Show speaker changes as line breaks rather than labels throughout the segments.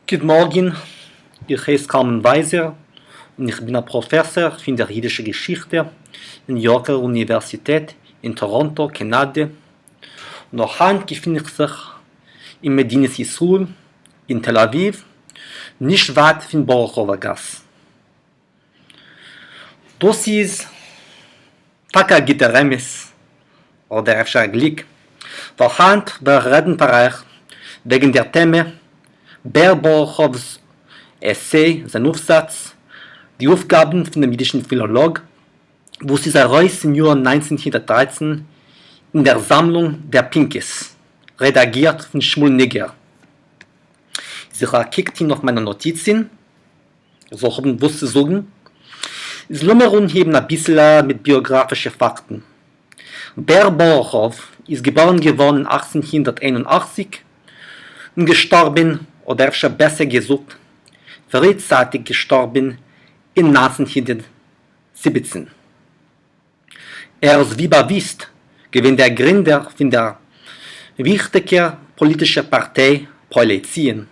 Guten Morgen, ich heiße Carmen Weiser und ich bin ein Professor für die jüdische Geschichte in der Yorker Universität in Toronto, Kanada. Und auch heute befinde ich mich in Medinas Yisrael in Tel Aviv, nicht weit von Borochower Gasse. Das ist Taka Gitteremes oder Efshar Glick, weil heute wir reden wegen der Themen Ber Borochows Essay, sein Aufsatz, die Aufgaben von dem jüdischen Philolog, wo sie heraus im Jahr 1913 in der Sammlung der Pinkes, redigiert von Shmuel Nigger. Ich habe gekickt auf meine Notizen, so haben was zu sagen. Ich lasse mir unheben ein bisschen mit biografischen Fakten. Ber Borochow ist geboren geworden 1881 und gestorben, oder besser gesagt, frühzeitig gestorben in 1917. Er ist, wie man wisst, gewesen der Gründer von der wichtigen politischen Partei Proletien,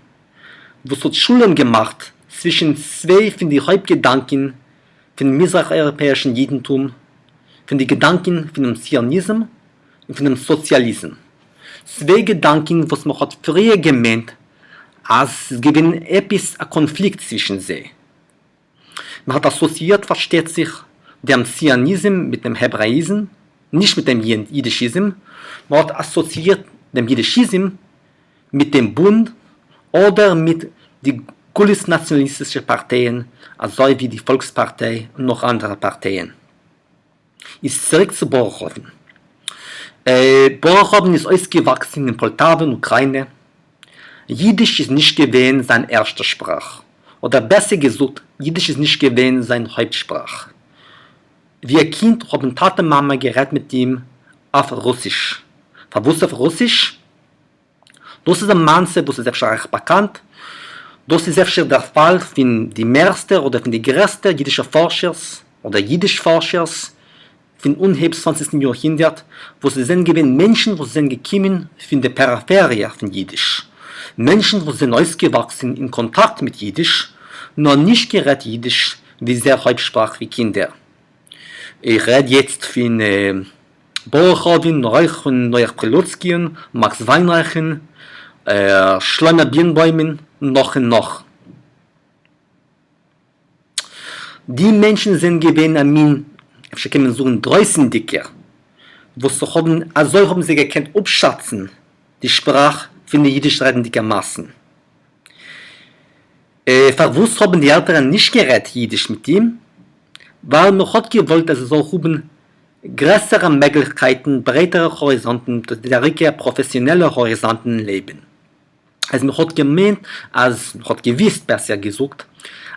wo es Schulen gemacht zwischen zwei von den Hauptgedanken von dem mitteleuropäischen Judentum, von den Gedanken von dem Zionismus und von dem Sozialismus. Zwei Gedanken, was man hat früher gemeint, als es gibt ein Konflikt zwischen sie. Man hat assoziiert, versteht sich, dem Zionismus mit dem Hebräismus, nicht mit dem Jiddischismus. Man hat assoziiert dem Jiddischismus mit dem Bund oder mit den gulis-nationalistischen Parteien, also wie die Volkspartei und noch andere Parteien. Ist zurück zu Borochow. Borochow ist ausgewachsen in Poltawa, Ukraine. Jiddisch ist nicht gewesen seine erste Sprache. Oder besser gesagt, Jiddisch ist nicht gewesen seine Hauptsprache. Wie ein Kind haben Tate und Mama geredet mit ihm auf Russisch. Verwusst auf Russisch? Das ist ein Manze, das ist sehr bekannt. Das ist sehr der Fall von den meisten oder von den größten jüdischen Forschers oder Jiddisch-Forschers von unheimlich 20. Jahrhundert, wo sie sind gewesen Menschen, wo sie sind gekommen von der Peripherie von Jiddisch. Menschen, die sind ausgewachsen in Kontakt mit Jiddisch, nur nicht geredet Jiddisch wie sehr Hauptsprache wie Kinder. Ich rede jetzt von Borochow, Neuech Prelutzki, Max Weinreichen, Schleimer Birnbäumen, noch und noch. Die Menschen sind gewesen, ich kann man sagen, Dreußendicker, wo sie haben, also haben sie gekannt, abschätzen, die Sprache von den jüdisch redenden Massen. Verwusst haben die Eltern nicht geredet Jiddisch mit ihm, weil man hat gewollt, dass sie so haben größere Möglichkeiten, breitere Horizonten, der professionelle Horizonten leben. Also man hat gemeint, man hat gewusst, besser gesagt,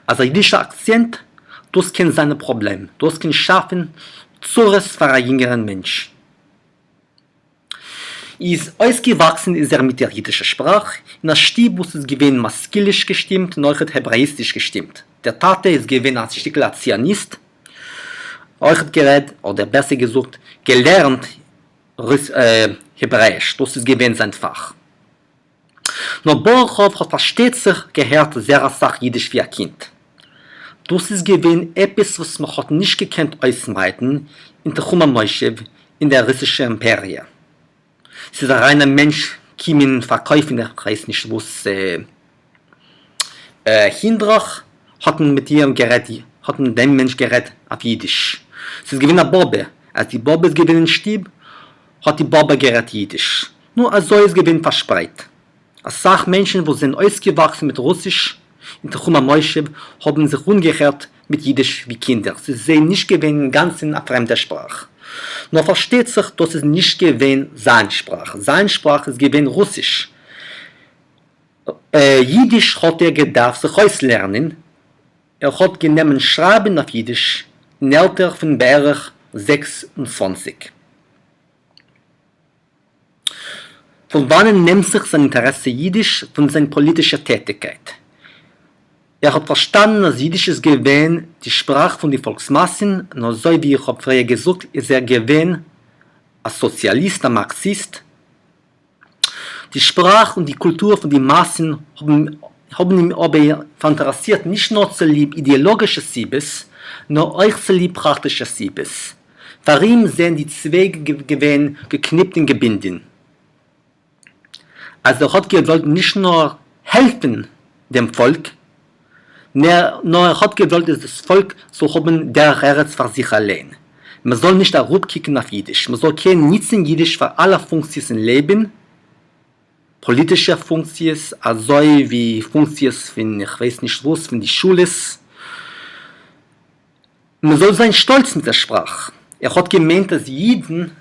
als der jüdische Akzent, das kann sein Problem, das kann schaffen, Zures für einen jüngeren Mensch. Ist ausgewachsen ist mit der jiddischen Sprache. In der Stieb ist es gewesen maskilisch gestimmt, noch hebräistisch gestimmt. Der Tate ist gewesen als Stückler Zionist. Euch hat geredet, oder besser gesagt, gelernt Hebräisch. Das ist gewesen sein Fach. Nur Borochow hat versteht sich gehört sehr Sach Jiddisch wie ein Kind. Das ist gewesen etwas, was man hat nicht gekannt ausmeiden in der Chuma Moschew, in der russischen Imperie. Es ist ein reiner Mensch, Kiemen verkaufen, ich weiß nicht, was Hindrach hatten mit ihm geredet, hatten dem Mensch geredet auf Jiddisch. Es ist gewinn eine Bobbe. Als die Bobbe ist gewinn in Stieb, hat die Bobbe geredet Jiddisch. Nur als so ist gewinn verspreit. Als Sachmenschen, wo sind ausgewachsen mit Russisch, in der Chuma Moschew, haben sich ungehört mit Jiddisch wie Kinder. Sie sehen nicht gewinn ganz in einer fremden Sprache. Nur versteht sich, dass es nicht gewesen seine Sprache. Seine Sprache ist gewesen Russisch. Jiddisch hat er gedacht, sich auslernen. Er hat genommen Schreiben auf Jiddisch, in der Alter von Berg 26. Von wann nimmt sich sein Interesse Jiddisch von seiner politischen Tätigkeit? Er hat verstanden, dass Jiddisch ist gewesen die Sprache von den Volksmassen, nur so wie ich habe früher gesagt, ist er gewesen ein Sozialist, ein Marxist. Die Sprache und die Kultur von den Massen haben ihm aber interessiert nicht nur zu lieb ideologische Siebes, nur euch zu lieb praktische Siebes. Für ihn sind die Zweige gewesen geknippt in Gebinden. Also hat gewollt nicht nur helfen dem Volk, nur hat gewollt, dass das Volk so haben der Herz für sich allein. Man soll nicht herabkicken auf Jiddisch. Man soll kein Nichts in Jiddisch für alle Funktionen im Leben, politische Funktionen, also wie Funktionen von, ich weiß nicht was, von die Schule. Man soll sein stolz mit der Sprache. Hat gemeint, dass Jiden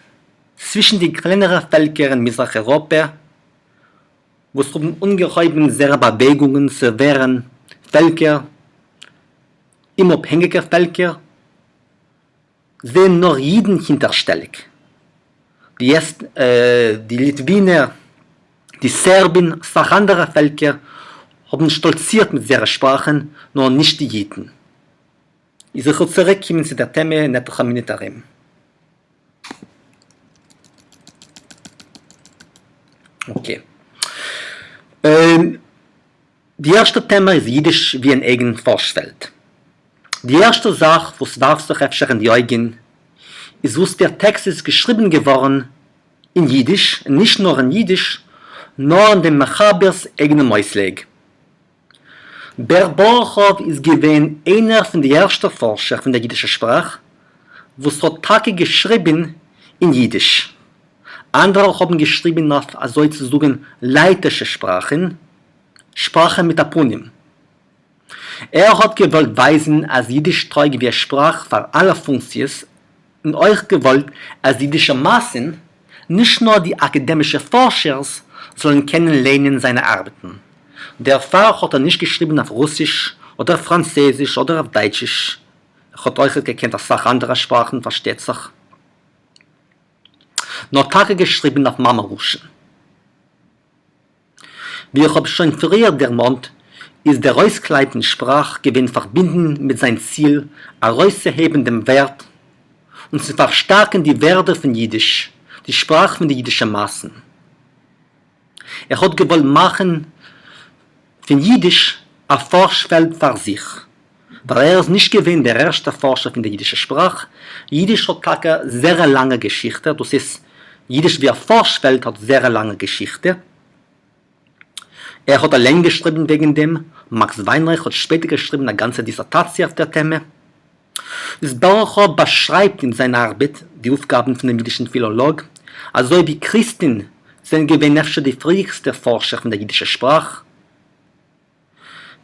zwischen den kleineren Völkern in Mitteleuropa, wo es um ungeheuer sehr Bewegungen zu wären, Völker, unabhängige Völker, sind nur Jiden hinterstellig. Die Litwiner, die Serben, auch andere Völker haben stolziert mit ihren Sprachen, nur nicht die Jiden. Ich suche zurückkommen zu der Thema nettocha Minitarim. Okay. Die erste Thema ist Jiddisch wie ein eigenes Forschfeld. Die erste Sache, was darf sich öfter in die Augen, ist, dass der Text ist geschrieben geworden in Jiddisch, nicht nur in Jiddisch, nur in dem Mechabers eigenen Mäusleg. Ber Borchow ist gewesen einer von den ersten Forscher von der jiddischen Sprache, was hat Tage geschrieben in Jiddisch. Andere haben geschrieben auf sozusagen leitische Sprachen, Sprache mit Aponym. Hat gewollt weisen, als Jiddisch treu wie Sprache für alle Funktionen und euch gewollt, als jiddische Massen nicht nur die akademischen Forscher sollen kennenlernen seine Arbeiten. Der Pfarrer hat nicht geschrieben auf Russisch oder Französisch oder auf Deutsch. Hat euch gekannt, dass auch andere Sprachen versteht sich. Nur Tage geschrieben auf Mamaruschen. Wie ich schon früher dermont, ist der Reuskleibten Sprach gewinn verbinden mit seinem Ziel, herauszuheben dem Wert und zu verstärken die Werte von Jiddisch, die Sprache von den jiddischen Massen. Hat gewollt machen von Jiddisch ein Forschfeld für sich. Weil ist nicht gewinn der erste Forscher von der jiddischen Sprache. Jiddisch hat eine sehr lange Geschichte, das ist, Jiddisch wie ein Forschfeld hat sehr lange Geschichte. Hat allein geschrieben wegen dem, Max Weinreich hat später geschrieben eine ganze Dissertation auf der Thema. Das Borchow beschreibt in seiner Arbeit die Aufgaben von dem jiddischen Philolog, also wie Christen sind gewinn die früheste Forscher von der jiddischen Sprache.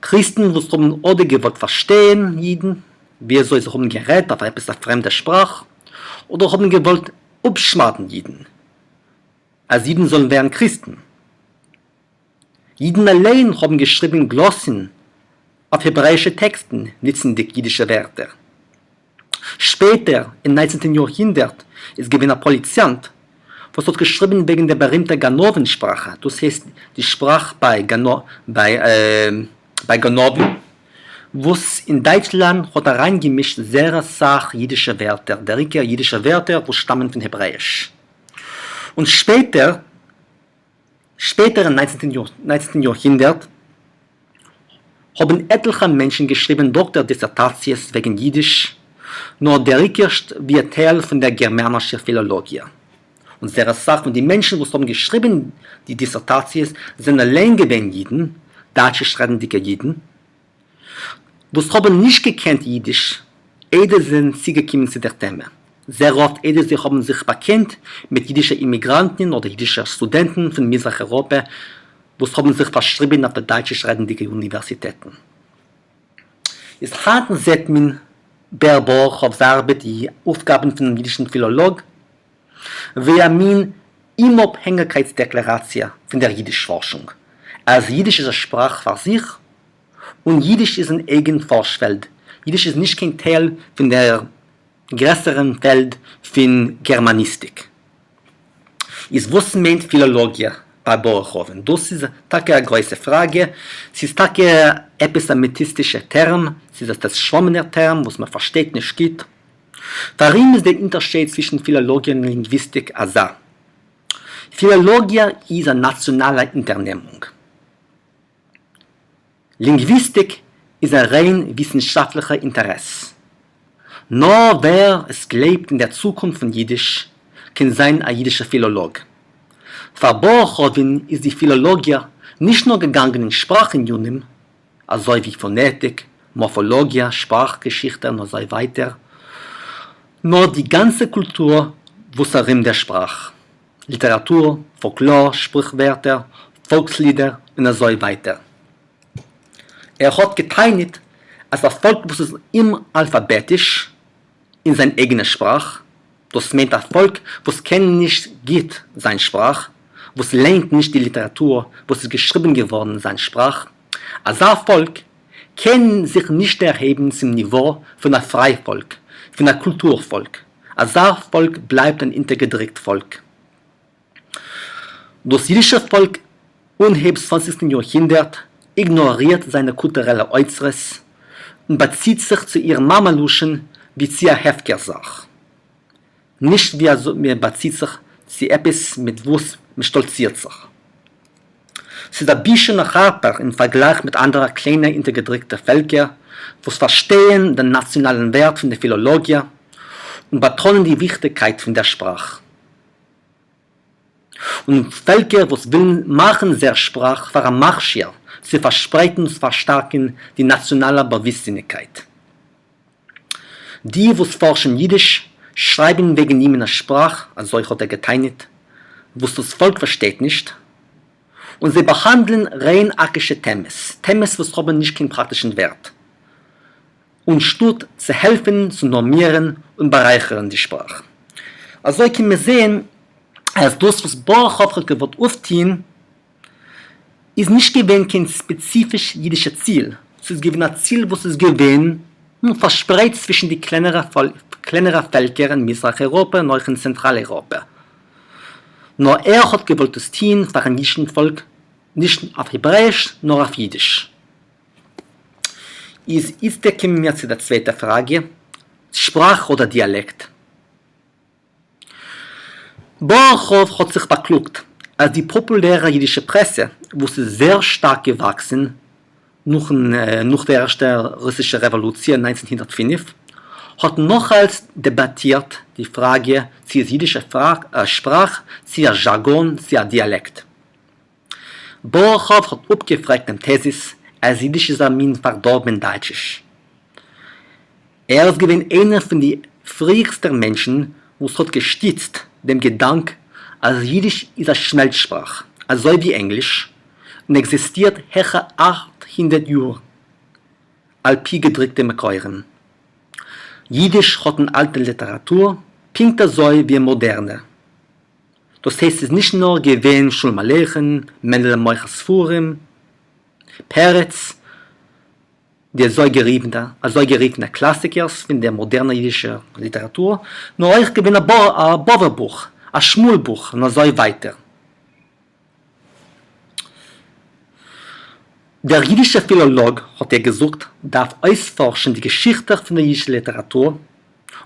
Christen, die haben oder gewollt verstehen, Jiden, wie soll sich gerät auf etwas fremde Sprache, oder haben gewollt abschmarten Jiden. Als Jiden sollen werden Christen. Jiden allein haben geschrieben Glossen auf hebräische Texten, nützen die jiddische Wörter. Später, im 19. Jahrhundert, ist gewinn ein Poliziant, was hat geschrieben wegen der berühmten Ganoven-Sprache, das heißt die Sprache bei Ganoven, wo es in Deutschland hat reingemischt sehr sach jiddische Wörter, der Rike jiddische Wörter, wo stammen von Hebräisch. Und später im 19. Jahrhundert, haben etliche Menschen geschrieben Doktordissertationen wegen Jiddisch, nur der Rickerst wie ein Teil von der germanischen Philologie. Und sehr Sache von den Menschen, die haben geschrieben, die Dissertationen, sind allein gewesen Jiden, deutsche schreibende Jiden, die haben nicht gekannt Jiddisch, Ede sind sie gekommen zu der Thema. Sehr oft Ede sie haben sich bekannt mit jiddischen Immigranten oder jiddischen Studenten von Mitteleuropa, die haben sich verschrieben auf der deutschen schreibenden Universitäten. Es hatten seit man Berboch auf der Arbeit die Aufgaben von dem jiddischen Philolog, wie min Unabhängigkeitsdeklaration von der Jiddisch-Forschung. Als Jiddisch ist eine Sprache für sich und Jiddisch ist ein eigenes Forschfeld. Jiddisch ist nicht kein Teil von der größeren Feld von Germanistik. Ist was meint Philologie bei Borchow? Das ist eine große Frage. Es ist ein episemetistischer Term, es ist das schwammener Term, was man versteht nicht geht. Warum ist der Unterschied zwischen Philologie und Linguistik also? Philologie ist eine nationale Unternehmung. Linguistik ist ein rein wissenschaftlicher Interesse. Nur wer es glaubt in der Zukunft von Jiddisch, kann sein ein jüdischer Philolog. Für Bochowin ist die Philologie nicht nur gegangen in Sprachenjunim, also wie Phonetik, Morphologie, Sprachgeschichte und so weiter, nur die ganze Kultur wusserin der Sprache. Literatur, Folklore, Sprichwörter, Volkslieder und so weiter. Hat geteilt, als das Volk wusste es immer alphabetisch in seiner eigenen Sprache. Das meint das Volk, was kennt nicht geht seine Sprache, was lernt nicht die Literatur, was ist geschrieben geworden in seiner Sprache. Als das Volk kann sich nicht erheben zum Niveau von einem Freivolk, von einem Kulturvolk. Als das Volk bleibt ein intergedrücktes Volk. Das jüdische Volk unheim 20. Jahrhundert ignoriert seine kulturelle Äußeres und bezieht sich zu ihren Mamaluschen wie zu einer Hefkersache. Nicht wie er bezieht sich zu etwas, mit was man stolziert sich. Es ist ein bisschen harper im Vergleich mit anderen kleinen intergedrückten Völkern, die verstehen den nationalen Wert von der Philologie und betonen die Wichtigkeit von der Sprache. Und Völker, die willen machen der Sprache für eine Marschia, zu verspreiten und verstärken die nationale Bewusstsein. Die, die forschen Jiddisch, schreiben wegen ihm in der Sprache, also hat geteilt, was das Volk versteht nicht, und sie behandeln rein akische Themes, was haben nicht keinen praktischen Wert. Und statt zu helfen, zu normieren und bereichern die Sprache. Also können wir sehen, als das, was Bochowin wird aufziehen, ist nicht gewesen kein spezifisch jüdisches Ziel. Es ist gewesen ein Ziel, was es gewesen verspreit zwischen die kleineren Völker in Mitteleuropa und auch in Zentraleuropa. Nur hat gewollt das Ziel für ein jüdischen Volk nicht auf Hebräisch, nur auf Jiddisch. Jetzt kommen wir zu der zweiten Frage, Sprache oder Dialekt. Bochowin hat sich beklugt, als die populäre jüdische Presse, wo sie sehr stark gewachsen, nach der ersten russischen Revolution 1905, hat nochmals debattiert die Frage, sie ist jüdische Sprache, sie ist Jargon, sie ist Dialekt. Bochowin hat abgefragt in Thesis, als Jiddisch ist ein verdorben Deutschisch. Ist gewesen einer von den frühesten Menschen, wo es hat gestützt, dem Gedanken, als Jiddisch ist eine Schmelzsprache, also wie Englisch, und existiert herre 800 Jahre, alpi gedrückte Mekeuren. Jiddisch hat eine alte Literatur, pinkt so wie moderne. Das heißt, es ist nicht nur gewesen Schulmalechen, Mendel Moiches Furim, Peretz, der so geriefene Klassikers von der modernen jüdischen Literatur, nur auch gewesen ein Boverbuch, ein Schmulbuch und so weiter. Der jüdische Philolog, hat gesucht, darf ausforschen die Geschichte von der jüdischen Literatur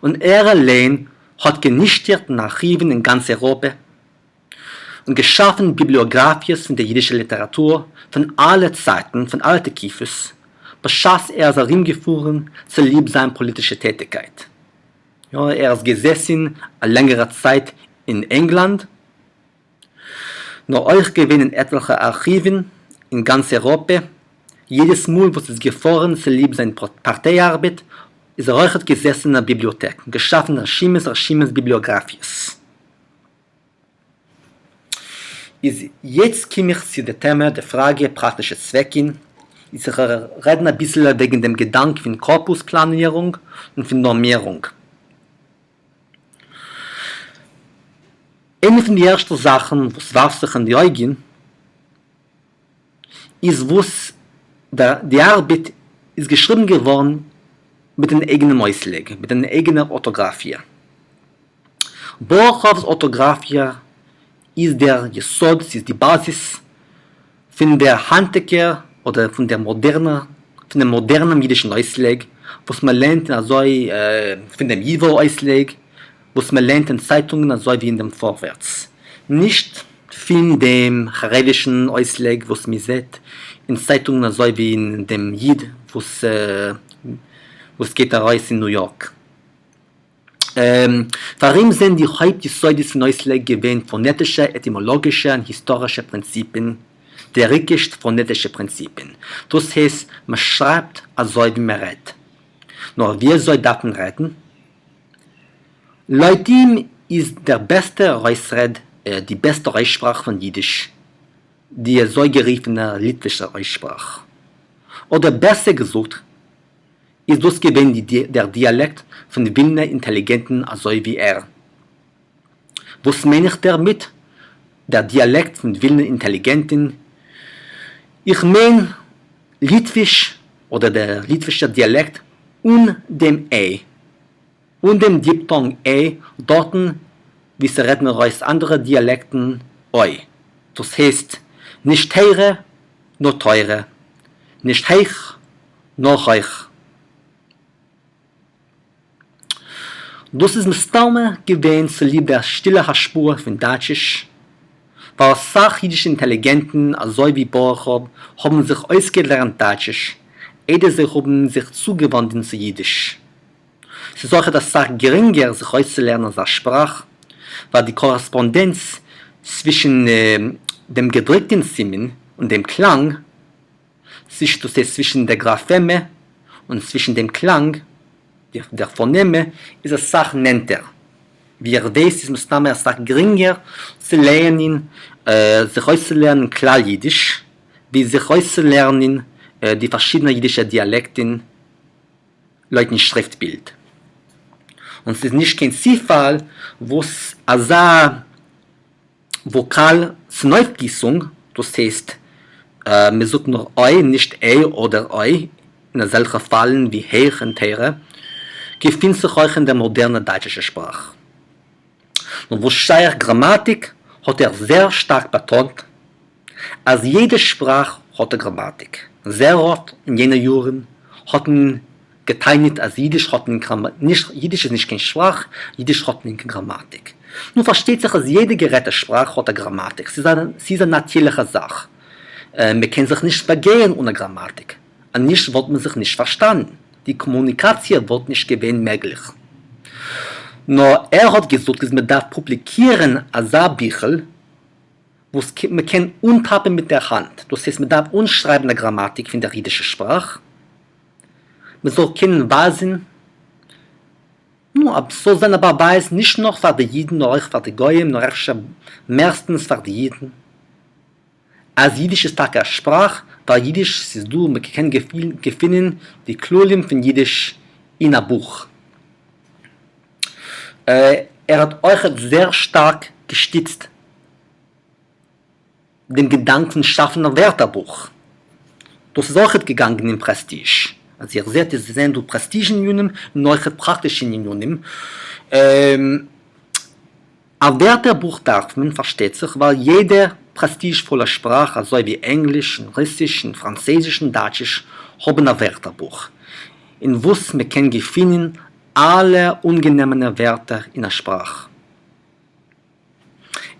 und allein hat genichtet in Archiven in ganz Europa und geschaffen Bibliografien von der jüdischen Literatur von allen Zeiten, von allen Tekifes, beschaß darin gefahren zu lieb seiner politischen Tätigkeit. Ja, ist gesessen eine längere Zeit in England, nur euch gewinnen etliche Archiven in ganz Europa. Jedes Mal, was es gefahren zu lieb seine Parteiarbeit, ist euch gesessen in der Bibliothek, geschaffen Archimes Bibliografies. Jetzt komme ich zu dem Thema der Frage praktische Zwecke. Ich rede ein bisschen wegen dem Gedanken von Korpusplanierung und von Normierung. Eine von den ersten Sachen, was warf sich an die Augen, ist, was die Arbeit ist geschrieben geworden mit einer eigenen Auslegung, mit einer eigenen Orthographie. Bochowins Orthographie ist der Jesod, ist die Basis von der Handteker oder von dem modernen jüdischen Ausleg, was man lernt von dem Jivo-Ausleg, was man lernt in Zeitungen, also wie in dem Vorwärts. Nicht von dem charevischen Ausleg, was man sieht in Zeitungen so wie in dem Jid, wo es geht raus in New York. Warum sind die heute Säudis Neuslege gewähnt phonetische, etymologische und historische Prinzipien, der Rücksicht phonetische Prinzipien. Das heißt, man schreibt, also wie man redet. Nur wer soll davon reden? Laut ihm ist der beste Reusred, die beste Aussprache von Jiddisch, die so geriefene litwische Aussprache. Oder besser gesagt, ist das gewesen der Dialekt von Wilner Intelligenten, also wie er. Was meine ich damit? Der Dialekt von Wilner Intelligenten? Ich meine Litwisch oder der litwische Dialekt und dem E. Und dem Diphthong E, dort, wie sie reden aus anderen Dialekten, Oi. Das heißt, nicht teure, nur teure. Nicht heich, nur heich. Das ist mir Staume gewesen, zu lieb der stille Spur von Datschisch, weil sachjüdische Intelligenten, also wie Borchow, haben sich ausgelernt Datschisch, ehe sie haben sich zugewandt zu Jiddisch. Es ist auch das Sach geringer, sich auszulernen als Sprache, weil die Korrespondenz zwischen dem gedrückten Simen und dem Klang, zwischen der Grapheme und zwischen dem Klang, der Phoneme, ist eine Sache nennter. Wie weiß, ist es eine Sache geringer zu lernen, sich auszulernen klar Jiddisch, wie sich auszulernen die verschiedenen jiddischen Dialekten, Leuten Schriftbild. Und es ist nicht kein Zufall, wo es eine Vokal zur Neugießung, das heißt, man sucht nur Oi, nicht E oder Oi, in solchen Fallen wie Heich und Teire, gefindet sich auch in der modernen deutschen Sprache. Und wo Scheich Grammatik hat sehr stark betont, als jede Sprache hat eine Grammatik. Sehr oft in jenen Jahren hat man geteilt, als Jiddisch hat man Jiddisch ist nicht keine Sprache, Jiddisch hat man keine Grammatik. Nun versteht sich, dass jede geräte Sprache hat eine Grammatik. Sie ist eine natürliche Sache. Man kann sich nicht vergehen ohne Grammatik. Und nicht wird man sich nicht verstanden. Die Kommunikation wird nicht gewesen möglich. Nur hat gesagt, dass man darf publizieren als Bücher, wo man kann untappen mit der Hand. Das heißt, man darf unschreiben eine Grammatik von der jiddischen Sprache. Man soll kennen Wasen. So sein aber weiß, nicht nur für die Jiden, nur auch für die Goyim, nur auch meistens für die Jiden. Als Jiddisch ist eine Sprache, weil Jiddisch ist du, man kann finden die Klulim von Jiddisch in einem Buch. Hat euch sehr stark gestützt den Gedanken schaffender Wörterbuch. Das ist auch gegangen im Prestige. Also ihr seht, es sind durch Prestige in Junim, neue praktische in Junim. Ein Wörterbuch darf man, versteht sich, weil jede prestigevolle Sprache, also wie Englisch, Russisch, Französisch und Deutsch, haben ein Wörterbuch. In was man kann finden alle ungenehmen Wörter in der Sprache.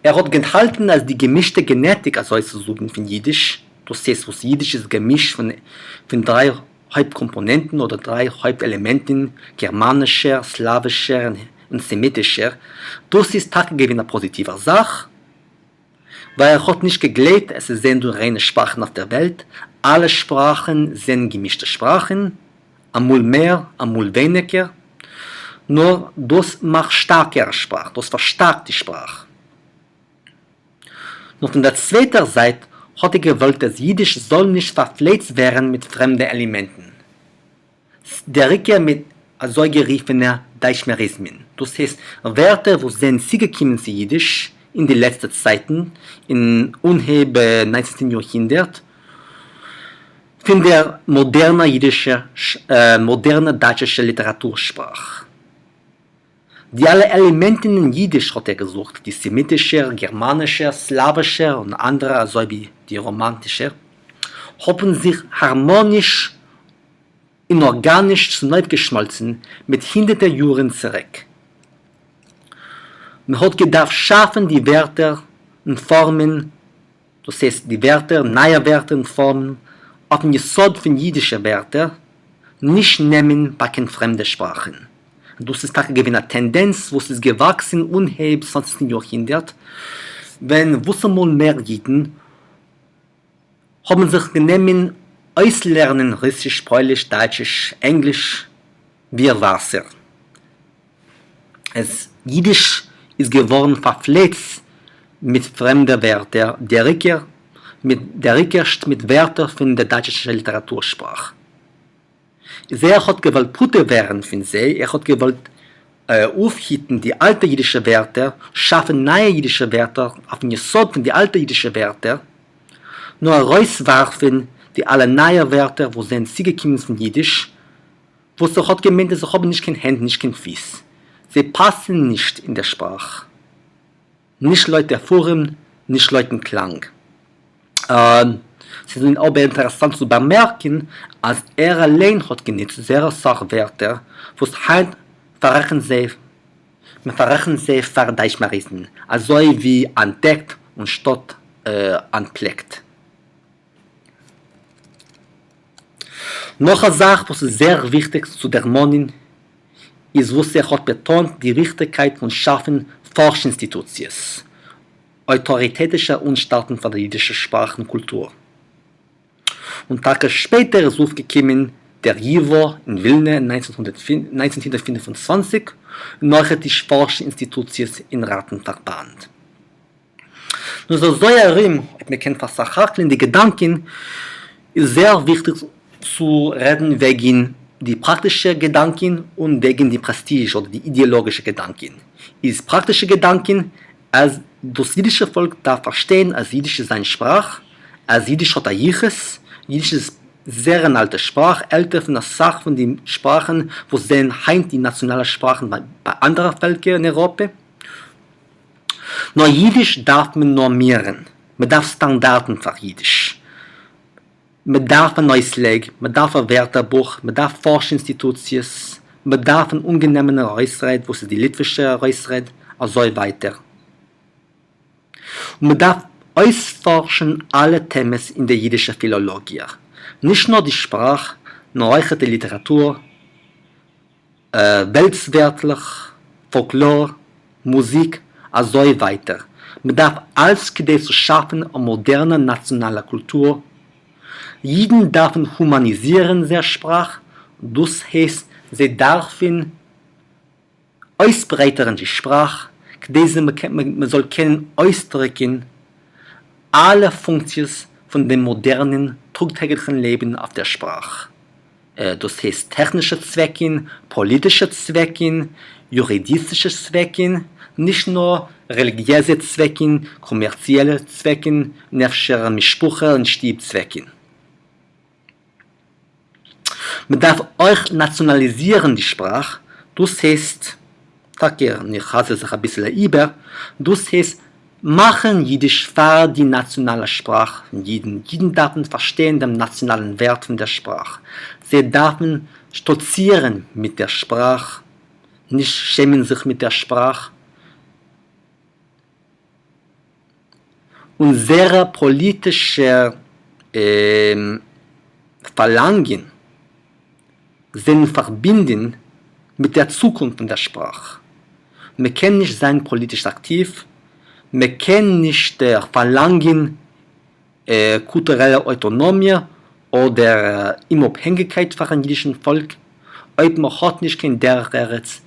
Hat gehalten als die gemischte Genetik, also zu suchen von Jiddisch. Das heißt, was Jiddisch ist Gemisch von 3 Hauptkomponenten oder 3 Hauptelementen, germanischer, slawischer und semitischer. Das ist tatsächlich eine positive Sache, weil hat nicht geglaubt, es sind nur reine Sprachen auf der Welt. Alle Sprachen sind gemischte Sprachen, amul mehr, amul weniger. Nur das macht stärkere Sprache, das verstärkt die Sprache. Nur von der zweiten Seite hat gewollt, dass Jiddisch soll nicht verfletzt werden mit fremden Elementen. Der Rückkehr mit so geriefener Deichmerismen. Das heißt, Wörter, wo sind sie gekommen zu Jiddisch in die letzten Zeiten, in unhebe 19. Jahrhundert, von der moderne deutsche Literatursprache. Die alle Elemente in Jiddisch hat gesucht, die semitische, germanische, slawische und andere, also wie die romantische, haben sich harmonisch und organisch zu neu geschmolzen mit hinderten Jahren zurück. Man hat gedacht, schaffen die Wörter und Formen, das heißt die Wörter, neue Wörter und Formen, auf den Jesod von jüdischen Wörtern nicht nehmen bei keinen fremden Sprachen. Das ist eine Tendenz, wo es ist gewachsen unheimlich 20. Jahrhundert, wenn wussermal mehr Jiden haben sich genommen auslernen Russisch, Polnisch, Deutsch, Englisch wie Wasser. Es Jiddisch ist geworden verfletzt mit fremden Wörtern, der Rückkehr mit Wörtern von der deutschen Literatursprache. Er hat gewollt Putte werden von sie, er hat gewollt aufhitten die alte jüdische Wörter, schaffen neue jüdische Wörter auf den Jesod von die alte jüdische Wörter, nur rauswerfen die alle neue Wörter, wo sie zugekommen von Jiddisch, wo sie hat gemeint, sie haben nicht kein Hände, nicht kein Fies. Sie passen nicht in der Sprache. Nicht Leute Form, nicht Leuten Klang. Sie sind aber interessant zu bemerken, als allein hat genutzt sehr Sachwörter, wo es halt verrechnen sie verdeichmarissen, also wie entdeckt und statt entpleckt. Noch eine Sache, was ist sehr wichtig zu der Monin, ist, was hat betont, die Wichtigkeit von Schaffen Forschungsinstitutions, autoritätischer Anstalten für die jüdische Sprache und Kultur. Und Tage später ist aufgekommen der JIVO in Wilna 1925 und nachher die Forschungsinstitutions in Rattenverband. Nur so herum, wir kennen fast die Gedanken, ist sehr wichtig zu reden wegen die praktischen Gedanken und wegen die Prestige oder die ideologischen Gedanken. Ist praktische Gedanken, als das jüdische Volk darf verstehen, als Jiddisch ist eine Sprache, als Jiddisch hat ein Jiches, Jiddisch ist sehr eine alte Sprache, älter von der Sache von den Sprachen, wo sind heim die nationalen Sprachen bei anderen Völkern in Europa. Nur Jiddisch darf man normieren, man darf Standarten für Jiddisch. Man darf ein neues Leg, man darf ein Wörterbuch, man darf Forschungsinstitutions, man darf ein ungenehmer Reusrede, wo es die litwische Reusrede, und so weiter. Und man darf ausforschen alle Themen in der jüdischen Philologie. Nicht nur die Sprache, nur auch die Literatur, weltwirtlich, Folklore, Musik, und so weiter. Man darf alles zu schaffen eine moderne nationale Kultur. Jeden dürfen humanisieren der Sprache, das heißt, sie dürfen ausbreitern die Sprache, man soll können ausdrücken alle Funktionen von dem modernen, tagtäglichen Leben auf der Sprache. Das heißt technische Zwecke, politische Zwecke, juridische Zwecke, nicht nur religiöse Zwecke, kommerzielle Zwecke, nefscher Mischpuche und Stiebzwecke. Man darf euch nationalisieren die Sprache, das heißt, ich hasse sich ein bisschen über, das heißt, machen Jiddisch für die nationale Sprache von Jiden. Jeden dürfen verstehen den nationalen Wert von der Sprache. Sie dürfen stolzieren mit der Sprache, nicht schämen sich mit der Sprache. Und sehr politische Verlangen sind verbinden mit der Zukunft der Sprache. Wir können nicht sein politisch aktiv, wir können nicht verlangen kulturelle Autonomie oder Unabhängigkeit für ein jüdischen Volk, aber man hat nicht kein Derretz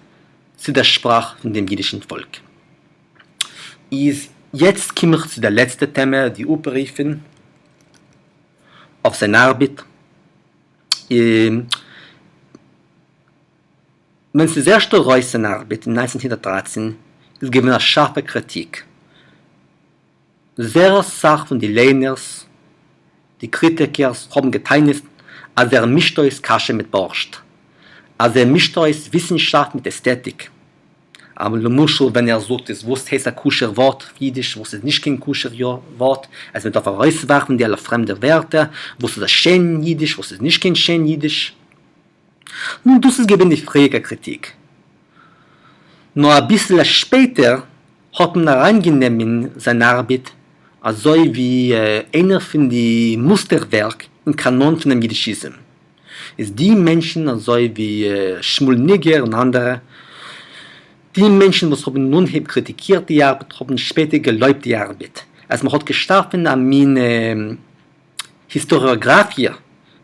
zu der Sprache von dem jüdischen Volk. Jetzt komme ich zu der letzten Thema, die Überriefen auf seine Arbeit. Wenn sie sehr stolz seine Arbeit in 1913 ist gewesen eine scharfe Kritik. Sehr Sache von den Lehners, die Kritiker haben geteilt, als mischt euch Kasche mit Borscht. Als mischt euch Wissenschaft mit Ästhetik. Aber Muschel, wenn sagt, was heißt ein kusher Wort, Jiddisch, was ist nicht kein kusher Wort, es wird auf rauswerfen, die alle fremde Wörter, was ist schön Jiddisch, was ist nicht kein schön Jiddisch. Nun, das ist eben die fräge Kritik. Nur ein bisschen später hat man reingenommen in seine Arbeit, also wie einer von den Musterwerken im Kanon von dem Jiddishism. Ist die Menschen, also wie Shmuel Nigger und andere, die Menschen, die haben nun kritikiert die Arbeit, haben später geläubt die Arbeit. Also man hat geschaffen an meine Historiografie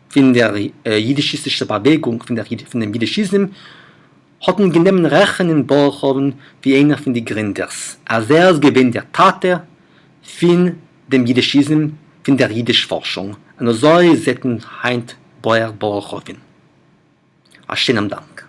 von der jiddischistischen Bewegung, von dem Jiddishism, hatten genommen Rechen in Borchhoven wie einer von den Gründers. Also er ist gewesen der Tate von dem Jiddishism, von der Jiddisch-Forschung. Und so ist es Heint Boer Borchhoven. Schönen Dank.